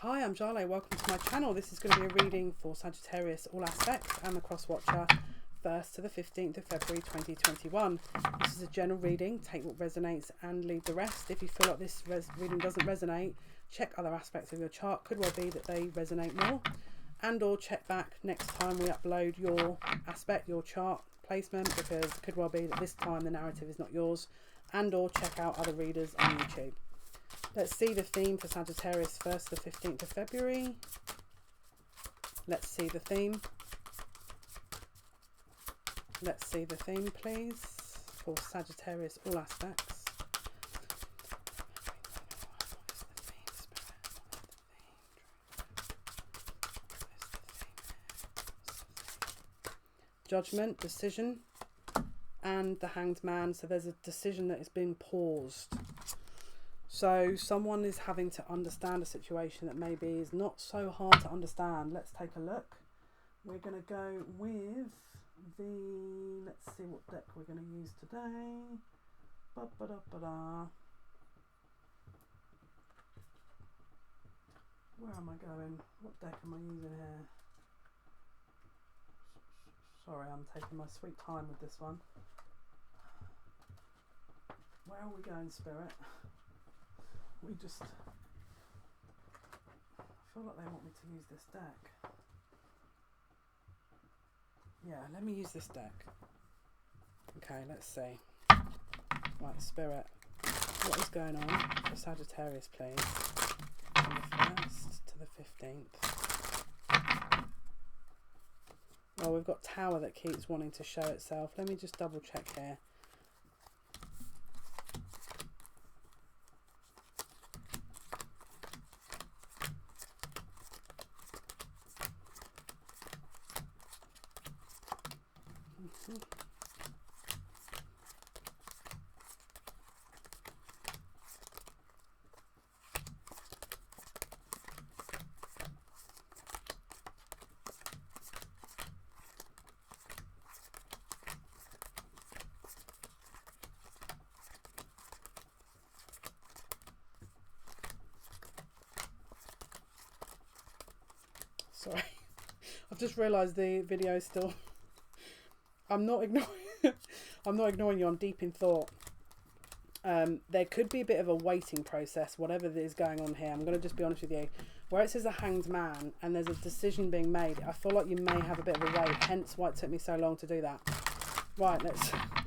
Hi, I'm Jale. Welcome to my channel. This is going to be a reading for Sagittarius, all aspects, and the cross watcher, 1st to the 15th of February 2021. This is a general reading. Take what resonates and leave the rest. If you feel like this reading doesn't resonate, check other aspects of your chart. Could well be that they resonate more. And or check back next time we upload your aspect, your chart placement, because it could well be that this time the narrative is not yours. And or check out other readers on YouTube. Let's see the theme for Sagittarius, 1st to the 15th of February. Let's see the theme. Let's see the theme, please, for Sagittarius, all aspects. Judgment, decision, and the Hanged Man. So there's a decision that is being paused. So someone is having to understand a situation that maybe is not so hard to understand. Let's take a look. We're going to go with the, let's see what deck we're going to use today. Ba-ba-da-ba-da. Where am I going? What deck am I using here? Sorry, I'm taking my sweet time with this one. Where are we going, Spirit? I feel like they want me to use this deck. Yeah, let me use this deck. Okay, let's see. Right, Spirit, what is going on for Sagittarius, please? From the 1st to the 15th. Well, we've got Tower that keeps wanting to show itself. Let me just double check here. Sorry, I've just realised the video is still. I'm not ignoring you. I'm deep in thought. There could be a bit of a waiting process, whatever is going on here. I'm going to just be honest with you. Where it says a Hanged Man and there's a decision being made, I feel like you may have a bit of a wait. Hence why it took me so long to do that. Right,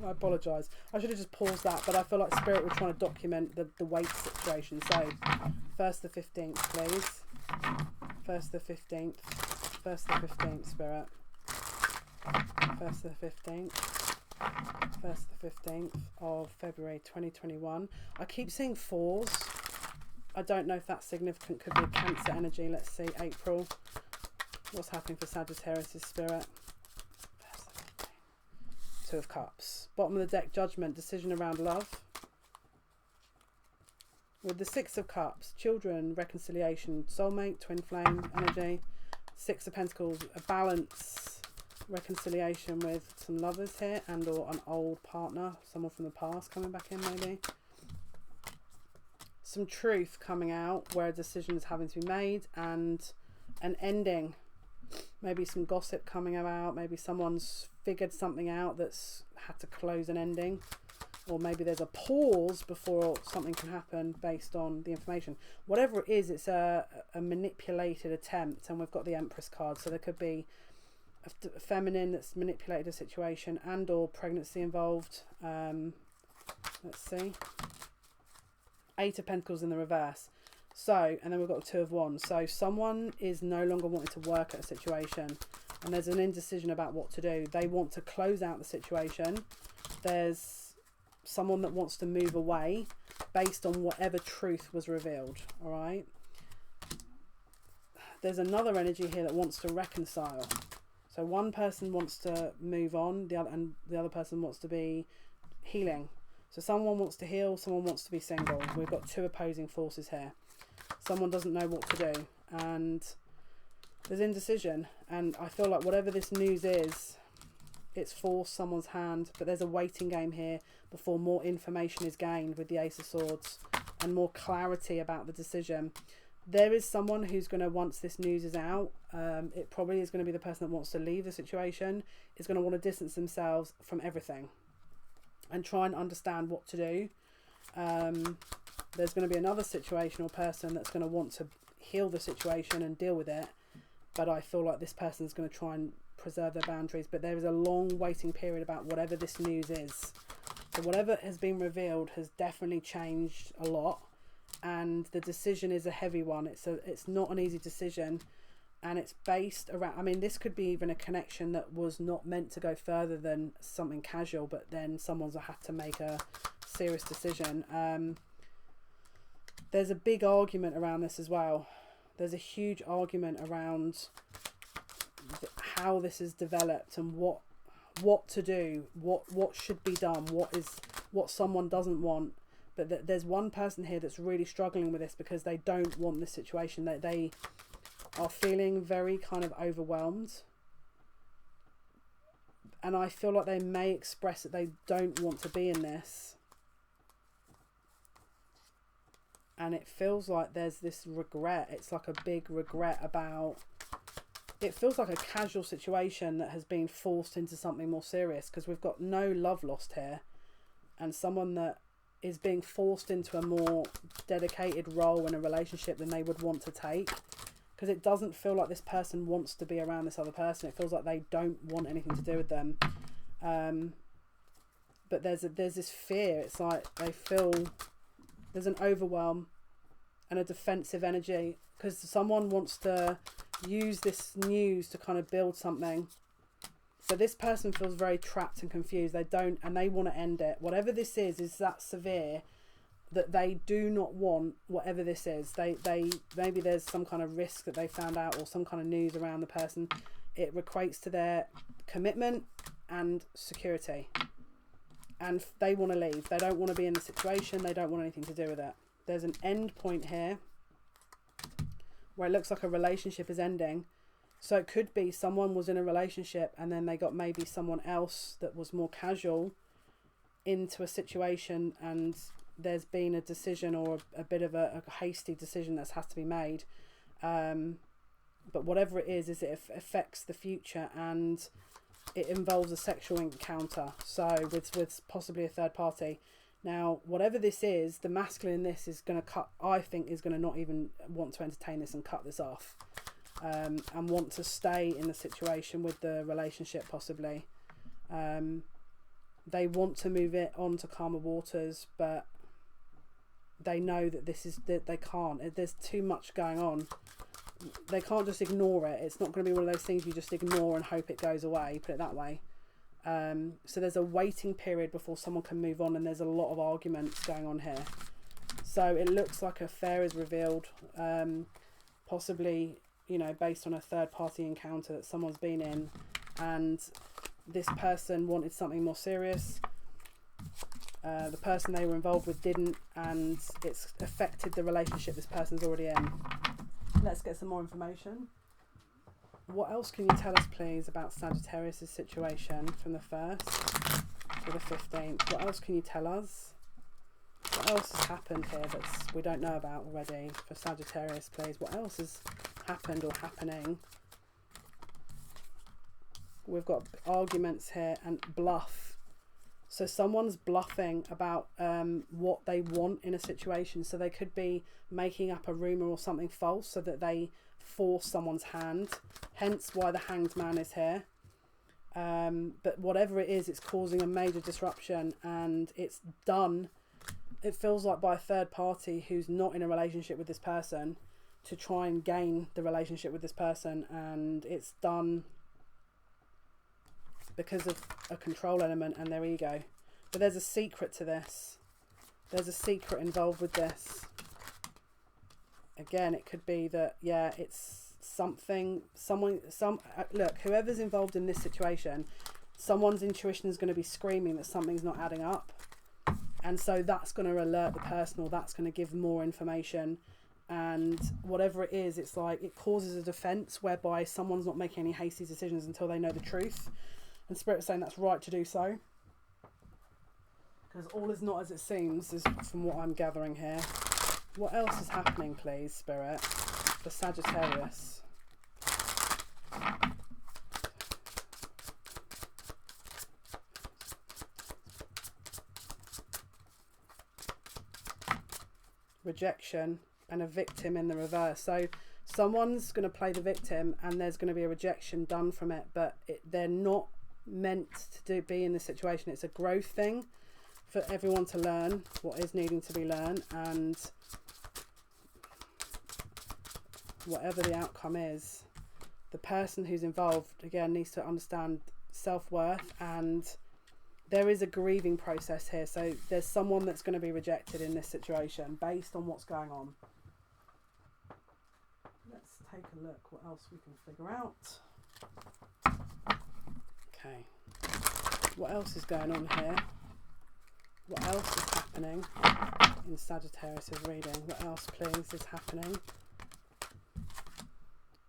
I apologise. I should have just paused that, but I feel like Spirit were trying to document the wait situation. So, 1st to the 15th, please. 1st to the 15th. 1st to the 15th, Spirit. 1st to the 15th. 1st to the 15th of February 2021. I keep seeing 4s. I don't know if that's significant. Could be a Cancer energy. Let's see, April. What's happening for Sagittarius' Spirit? 2 of Cups. Bottom of the deck, Judgment, decision around love. With the 6 of Cups, children, reconciliation, soulmate, twin flame energy. 6 of Pentacles, a balance, reconciliation with some lovers here and or an old partner, someone from the past coming back in maybe. Some truth coming out where a decision is having to be made and an ending. Maybe some gossip coming about, maybe someone's figured something out that's had to close an ending. Or maybe there's a pause before something can happen based on the information. Whatever it is, it's a manipulated attempt. And we've got the Empress card. So there could be a feminine that's manipulated a situation and or pregnancy involved. Let's see. 8 of Pentacles in the reverse. So, and then we've got 2 of Wands. So someone is no longer wanting to work at a situation. And there's an indecision about what to do. They want to close out the situation. There's someone that wants to move away based on whatever truth was revealed. All right, there's another energy here that wants to reconcile. So one person wants to move on, the other person wants to be healing. So someone wants to heal, someone wants to be single. We've got 2 opposing forces here. Someone doesn't know what to do and there's indecision, and I feel like whatever this news is, it's forced someone's hand, but there's a waiting game here before more information is gained with the Ace of Swords and more clarity about the decision. there is someone who's going to, once this news is out, it probably is going to be the person that wants to leave the situation, is going to want to distance themselves from everything and try and understand what to do. There's going to be another situation or person that's going to want to heal the situation and deal with it, but I feel like this person is going to try and preserve their boundaries. But there is a long waiting period about whatever this news is. So whatever has been revealed has definitely changed a lot, and the decision is a heavy one. It's not an easy decision, and it's based around, I mean, this could be even a connection that was not meant to go further than something casual, but then someone's had to make a serious decision. There's a big argument around this as well. There's a huge argument around how this is developed and what to do, what should be done, what someone doesn't want. But there's one person here that's really struggling with this because they don't want this situation. They are feeling very kind of overwhelmed, and I feel like they may express that they don't want to be in this. And it feels like there's this regret. It's like a big regret about, it feels like a casual situation that has been forced into something more serious, because we've got no love lost here, and someone that is being forced into a more dedicated role in a relationship than they would want to take, because it doesn't feel like this person wants to be around this other person. It feels like they don't want anything to do with them. But there's this fear. It's like they feel there's an overwhelm and a defensive energy, because someone wants to use this news to kind of build something. So this person feels very trapped and confused. They want to end it. Whatever this is that severe that they do not want whatever this is. They maybe there's some kind of risk that they found out, or some kind of news around the person. It equates to their commitment and security. And they want to leave. They don't want to be in the situation. They don't want anything to do with it. There's an end point here where it looks like a relationship is ending. So it could be someone was in a relationship and then they got maybe someone else that was more casual into a situation, and there's been a decision, or a bit of a hasty decision that's has to be made. But whatever it is it affects the future, and it involves a sexual encounter, so with possibly a third party. Now, whatever this is, the masculine in this is going to cut, I think, is going to not even want to entertain this and cut this off, and want to stay in the situation with the relationship possibly. They want to move it on to calmer waters, but they know that that they can't. There's too much going on. They can't just ignore it. It's not going to be one of those things you just ignore and hope it goes away, put it that way. So there's a waiting period before someone can move on, and there's a lot of arguments going on here. So it looks like a affair is revealed, possibly, you know, based on a third party encounter that someone's been in, and this person wanted something more serious. The person they were involved with didn't, and it's affected the relationship this person's already in. Let's get some more information. What else can you tell us, please, about Sagittarius' situation from the 1st to the 15th? What else can you tell us? What else has happened here that we don't know about already for Sagittarius, please? What else has happened or happening? We've got arguments here and bluff. So someone's bluffing about what they want in a situation. So they could be making up a rumour or something false so that they force someone's hand. Hence why the Hanged Man is here. But whatever it is, it's causing a major disruption, and it's done, it feels like, by a third party who's not in a relationship with this person to try and gain the relationship with this person. And it's done because of a control element and their ego. But there's a secret to this. There's a secret involved with this. Again, it could be that, yeah, it's look, whoever's involved in this situation, someone's intuition is going to be screaming that something's not adding up. And so that's going to alert the person, or that's going to give more information. And whatever it is, it's like it causes a defense whereby someone's not making any hasty decisions until they know the truth. And Spirit's saying that's right to do so, because all is not as it seems, is from what I'm gathering here. What else is happening, please, Spirit, for Sagittarius? Rejection and a victim in the reverse. So someone's going to play the victim and there's going to be a rejection done from it, but they're not meant to be in this situation. It's a growth thing for everyone to learn what is needing to be learned, and whatever the outcome is, the person who's involved, again, needs to understand self-worth, and there is a grieving process here. So there's someone that's going to be rejected in this situation based on what's going on. Let's take a look what else we can figure out. Okay. What else is going on here? What else is happening in Sagittarius' reading? What else, please, is happening?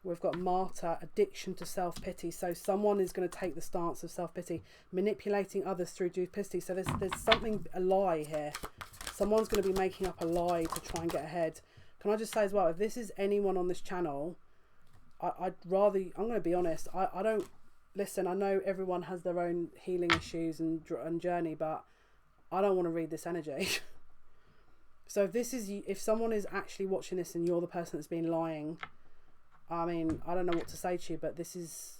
We've got martyr, addiction to self-pity. So someone is going to take the stance of self-pity, manipulating others through duplicity. So there's something, a lie here. Someone's going to be making up a lie to try and get ahead. Can I just say as well, if this is anyone on this channel, I'd rather, I'm going to be honest, I don't, listen, I know everyone has their own healing issues and journey, but I don't want to read this energy. So if someone is actually watching this and you're the person that's been lying, I mean, I don't know what to say to you, but this is,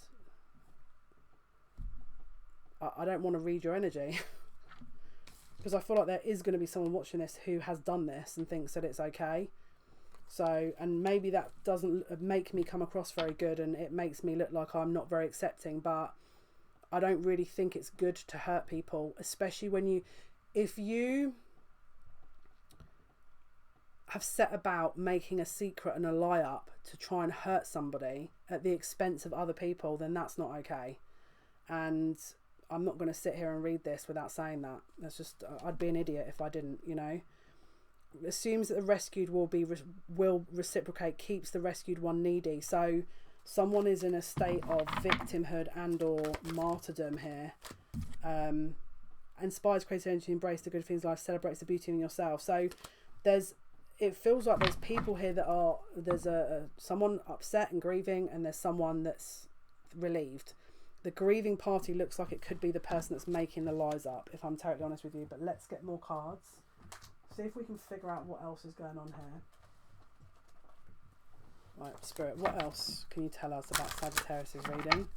I don't want to read your energy. Because I feel like there is going to be someone watching this who has done this and thinks that it's okay. So, and maybe that doesn't make me come across very good and it makes me look like I'm not very accepting, but I don't really think it's good to hurt people, especially when if you have set about making a secret and a lie up to try and hurt somebody at the expense of other people, then that's not okay. And I'm not going to sit here and read this without saying that. That's just, I'd be an idiot if I didn't, you know. Assumes that the rescued will reciprocate, keeps the rescued one needy. So someone is in a state of victimhood and or martyrdom here. Inspires creative energy, embrace the good things in life, celebrates the beauty in yourself. So it feels like there's people here that are, there's someone upset and grieving, and there's someone that's relieved. The grieving party looks like it could be the person that's making the lies up, if I'm totally honest with you. But let's get more cards. See if we can figure out what else is going on here. Right, Spirit, what else can you tell us about Sagittarius' reading?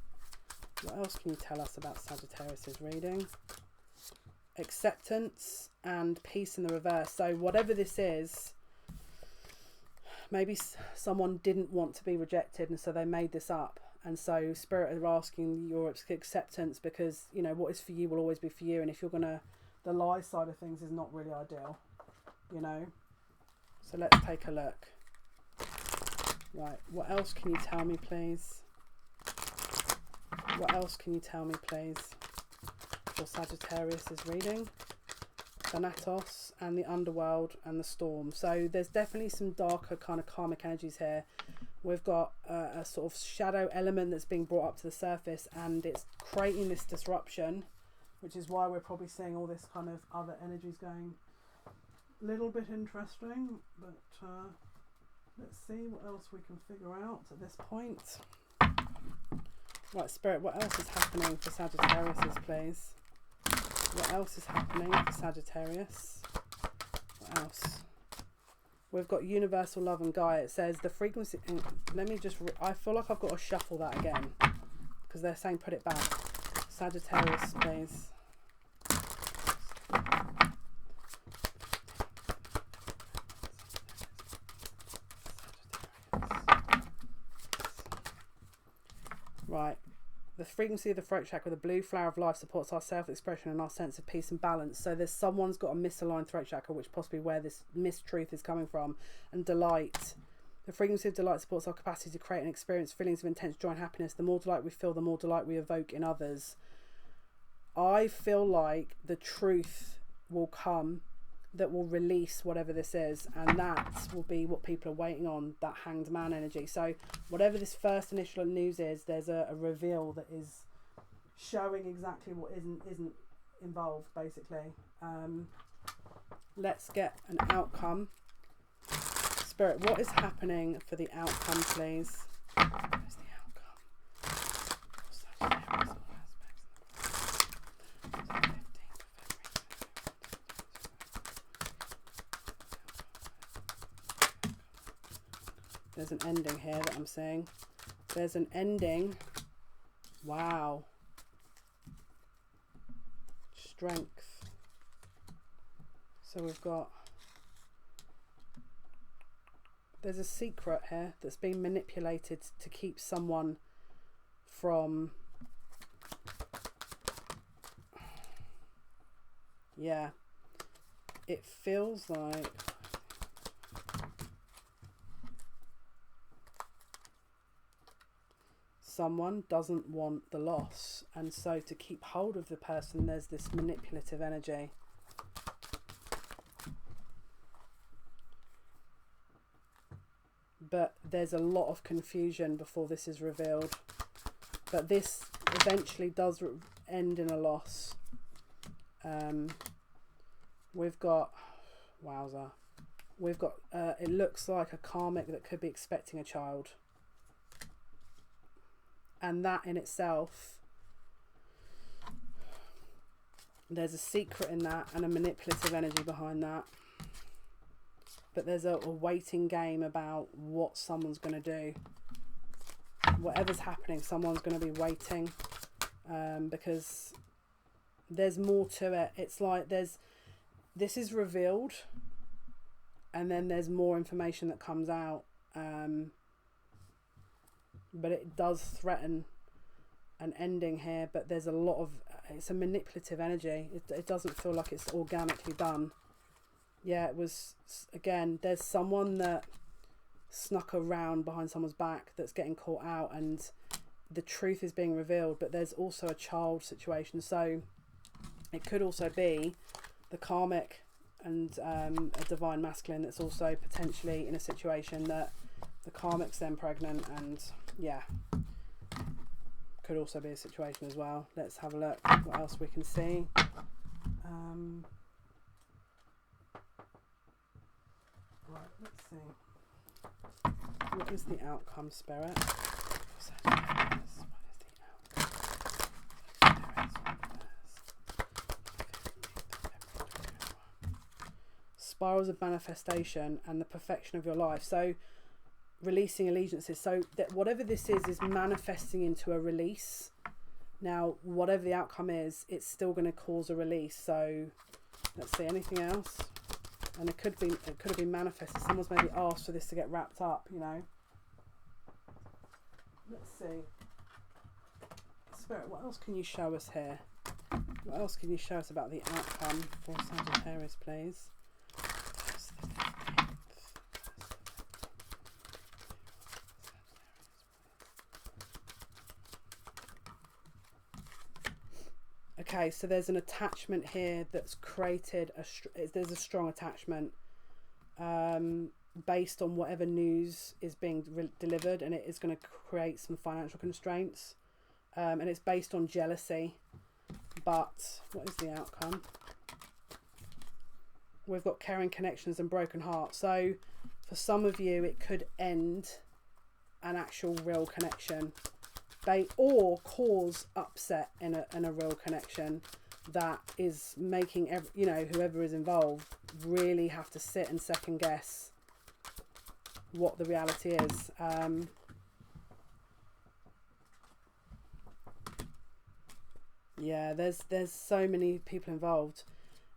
What else can you tell us about Sagittarius' reading? Acceptance and peace in the reverse. So whatever this is, maybe someone didn't want to be rejected and so they made this up. And so Spirit are asking your acceptance because, you know, what is for you will always be for you. And if you're going to, the lie side of things is not really ideal, you know. So let's take a look. Right, what else can you tell me, please? What else can you tell me, please? For Sagittarius is reading. Thanatos and the underworld and the storm. So there's definitely some darker kind of karmic energies here. We've got a sort of shadow element that's being brought up to the surface, and it's creating this disruption, which is why we're probably seeing all this kind of other energies going a little bit interesting. But let's see what else we can figure out at this point. Right, Spirit, what else is happening for Sagittarius, please? What else is happening for Sagittarius? What else? We've got universal love and Gaia. It says the frequency. Let me just. I feel like I've got to shuffle that again because they're saying put it back. Sagittarius, please. Right. The frequency of the throat chakra, the blue flower of life, supports our self-expression and our sense of peace and balance. So there's someone's got a misaligned throat chakra, which possibly where this mistruth is coming from. And delight. The frequency of delight supports our capacity to create and experience feelings of intense joy and happiness. The more delight we feel, the more delight we evoke in others. I feel like the truth will come that will release whatever this is, and that will be what people are waiting on, that hanged man energy. So whatever this first initial news is, there's a reveal that is showing exactly what isn't involved, basically. Let's get an outcome Spirit, what is happening for the outcome, please? What is the outcome? Sagittarius, all aspects. There's an ending here that I'm seeing. There's an ending. Wow. Strength. So we've got, there's a secret here that's been manipulated to keep someone from, yeah, it feels like someone doesn't want the loss, and so to keep hold of the person, there's this manipulative energy. But there's a lot of confusion before this is revealed. But this eventually does end in a loss. We've got, wowza, we've got, it looks like a karmic that could be expecting a child. And that in itself, there's a secret in that and a manipulative energy behind that. But there's a waiting game about what someone's going to do. Whatever's happening, someone's going to be waiting, because there's more to it. It's like this is revealed and then there's more information that comes out. But it does threaten an ending here, but there's a lot of, it's a manipulative energy. It doesn't feel like it's organically done. Yeah, it was, again, there's someone that snuck around behind someone's back that's getting caught out, and the truth is being revealed, but there's also a child situation. So it could also be the karmic and a divine masculine that's also potentially in a situation that the karmic's then pregnant, and yeah, could also be a situation as well. Let's have a look what else we can see. Right, let's see. What is the outcome, Spirit? Sagittarius, what is the outcome? Spirals of manifestation and the perfection of your life. So releasing allegiances. So that whatever this is manifesting into a release. Now, whatever the outcome is, it's still going to cause a release. So let's see, anything else? And it could have been manifested. Someone's maybe asked for this to get wrapped up, you know. Let's see. Spirit, what else can you show us here? What else can you show us about the outcome for Sagittarius, please? Okay, so there's an attachment here that's created, there's a strong attachment based on whatever news is being delivered, and it is going to create some financial constraints, and it's based on jealousy. But what is the outcome? We've got caring connections and broken hearts. So for some of you, it could end an actual real connection, or cause upset in a real connection that is making whoever is involved really have to sit and second guess what the reality is. Yeah, there's so many people involved.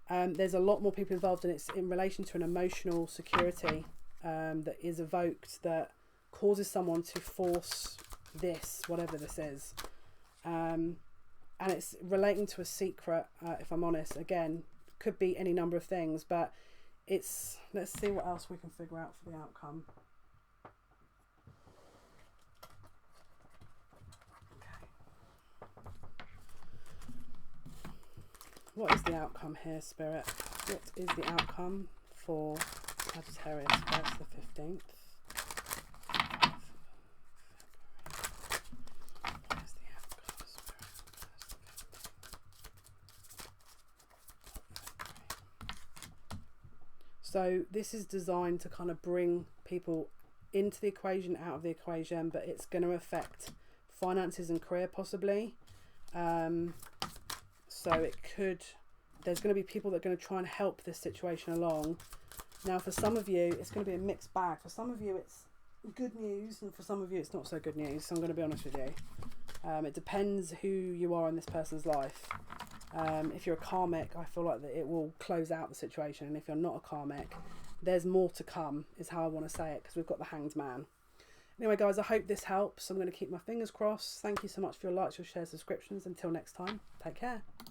There's a lot more people involved, and it's in relation to an emotional security that is evoked that causes someone to force this, whatever this is, and it's relating to a secret. If I'm honest, again, could be any number of things, but let's see what else we can figure out for the outcome. Okay. What is the outcome here, Spirit? What is the outcome for Sagittarius? First the 15th. So this is designed to kind of bring people into the equation, out of the equation, but it's going to affect finances and career possibly. So it could, there's going to be people that are going to try and help this situation along. Now for some of you, it's going to be a mixed bag. For some of you it's good news, and for some of you it's not so good news. So I'm going to be honest with you. It depends who you are in this person's life. If you're a karmic, I feel like that it will close out the situation, and if you're not a karmic, there's more to come, is how I want to say it, because we've got the Hanged Man. Anyway guys, I hope this helps. I'm going to keep my fingers crossed. Thank you so much for your likes, your shares, subscriptions. Until next time, take care.